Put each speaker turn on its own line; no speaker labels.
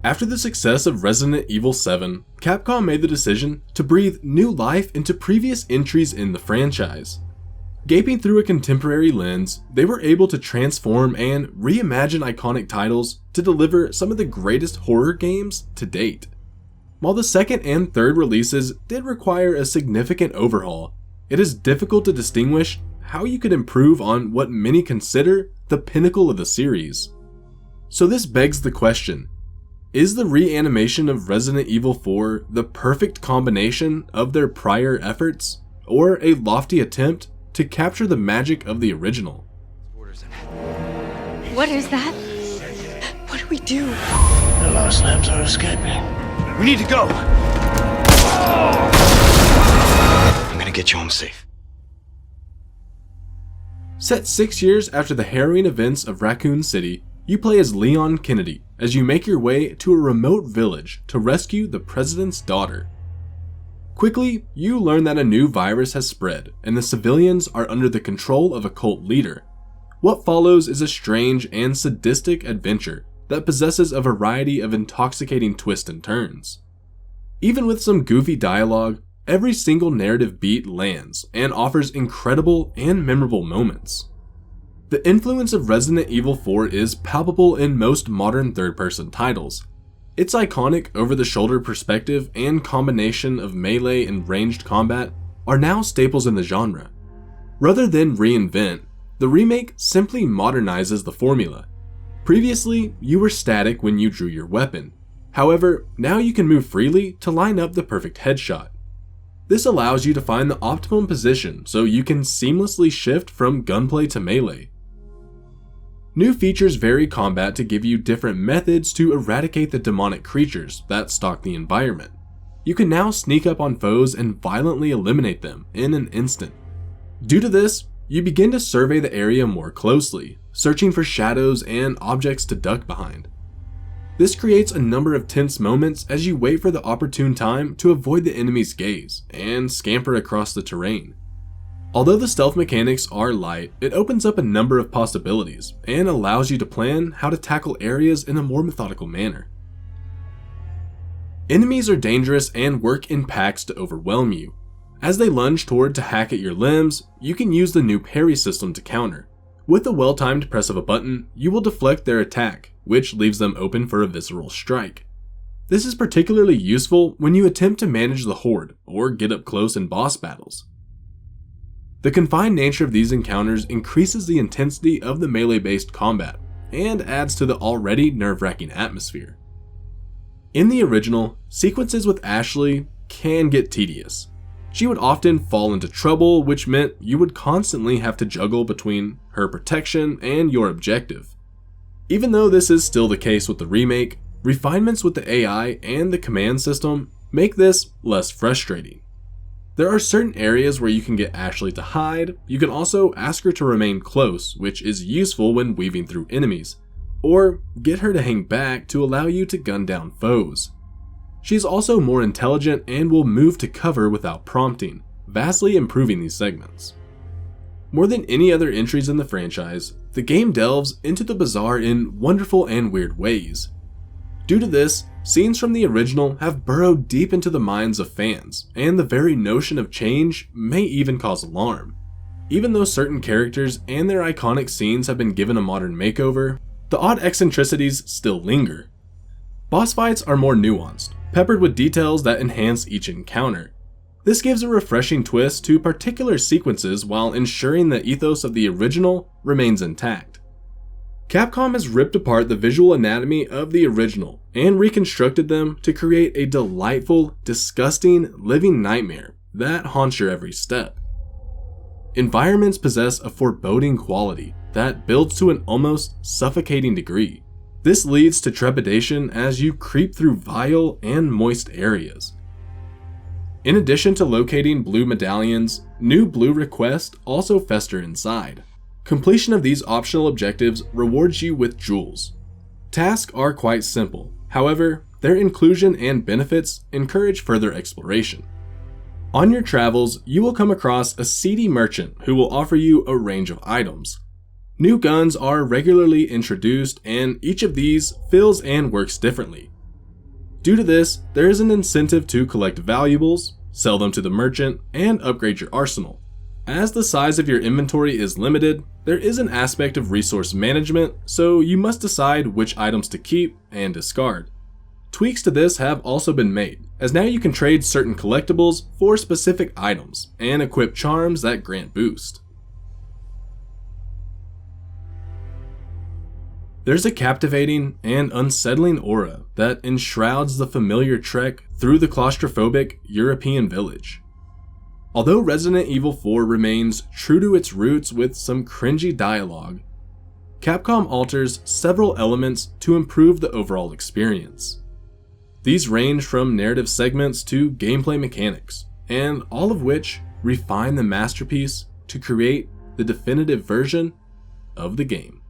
After the success of Resident Evil 7, Capcom made the decision to breathe new life into previous entries in the franchise. Gaping through a contemporary lens, they were able to transform and reimagine iconic titles to deliver some of the greatest horror games to date. While the second and third releases did require a significant overhaul, it is difficult to distinguish how you could improve on what many consider the pinnacle of the series. So this begs the question, is the reanimation of Resident Evil 4 the perfect combination of their prior efforts, or a lofty attempt to capture the magic of the original?
What is that? What do we do?
The last labs are escaping.
We need to go! I'm gonna get you home safe.
Set 6 years after the harrowing events of Raccoon City, you play as Leon Kennedy as you make your way to a remote village to rescue the president's daughter. Quickly, you learn that a new virus has spread and the civilians are under the control of a cult leader. What follows is a strange and sadistic adventure that possesses a variety of intoxicating twists and turns. Even with some goofy dialogue, every single narrative beat lands and offers incredible and memorable moments. The influence of Resident Evil 4 is palpable in most modern third-person titles. Its iconic over-the-shoulder perspective and combination of melee and ranged combat are now staples in the genre. Rather than reinvent, the remake simply modernizes the formula. Previously, you were static when you drew your weapon. However, now you can move freely to line up the perfect headshot. This allows you to find the optimum position so you can seamlessly shift from gunplay to melee. New features vary combat to give you different methods to eradicate the demonic creatures that stalk the environment. You can now sneak up on foes and violently eliminate them in an instant. Due to this, you begin to survey the area more closely, searching for shadows and objects to duck behind. This creates a number of tense moments as you wait for the opportune time to avoid the enemy's gaze and scamper across the terrain. Although the stealth mechanics are light, it opens up a number of possibilities and allows you to plan how to tackle areas in a more methodical manner. Enemies are dangerous and work in packs to overwhelm you. As they lunge toward to hack at your limbs, you can use the new parry system to counter. With the well-timed press of a button, you will deflect their attack, which leaves them open for a visceral strike. This is particularly useful when you attempt to manage the horde or get up close in boss battles. The confined nature of these encounters increases the intensity of the melee-based combat and adds to the already nerve-wracking atmosphere. In the original, sequences with Ashley can get tedious. She would often fall into trouble, which meant you would constantly have to juggle between her protection and your objective. Even though this is still the case with the remake, refinements with the AI and the command system make this less frustrating. There are certain areas where you can get Ashley to hide. You can also ask her to remain close, which is useful when weaving through enemies, or get her to hang back to allow you to gun down foes. She's also more intelligent and will move to cover without prompting, vastly improving these segments. More than any other entries in the franchise, the game delves into the bizarre in wonderful and weird ways. Due to this, scenes from the original have burrowed deep into the minds of fans, and the very notion of change may even cause alarm. Even though certain characters and their iconic scenes have been given a modern makeover, the odd eccentricities still linger. Boss fights are more nuanced, peppered with details that enhance each encounter. This gives a refreshing twist to particular sequences while ensuring the ethos of the original remains intact. Capcom has ripped apart the visual anatomy of the original and reconstructed them to create a delightful, disgusting, living nightmare that haunts your every step. Environments possess a foreboding quality that builds to an almost suffocating degree. This leads to trepidation as you creep through vile and moist areas. In addition to locating blue medallions, new blue requests also fester inside. Completion of these optional objectives rewards you with jewels. Tasks are quite simple, however, their inclusion and benefits encourage further exploration. On your travels, you will come across a seedy merchant who will offer you a range of items. New guns are regularly introduced, and each of these fills and works differently. Due to this, there is an incentive to collect valuables, sell them to the merchant, and upgrade your arsenal. As the size of your inventory is limited, there is an aspect of resource management, so you must decide which items to keep and discard. Tweaks to this have also been made, as now you can trade certain collectibles for specific items and equip charms that grant boost. There's a captivating and unsettling aura that enshrouds the familiar trek through the claustrophobic European village. Although Resident Evil 4 remains true to its roots with some cringy dialogue, Capcom alters several elements to improve the overall experience. These range from narrative segments to gameplay mechanics, and all of which refine the masterpiece to create the definitive version of the game.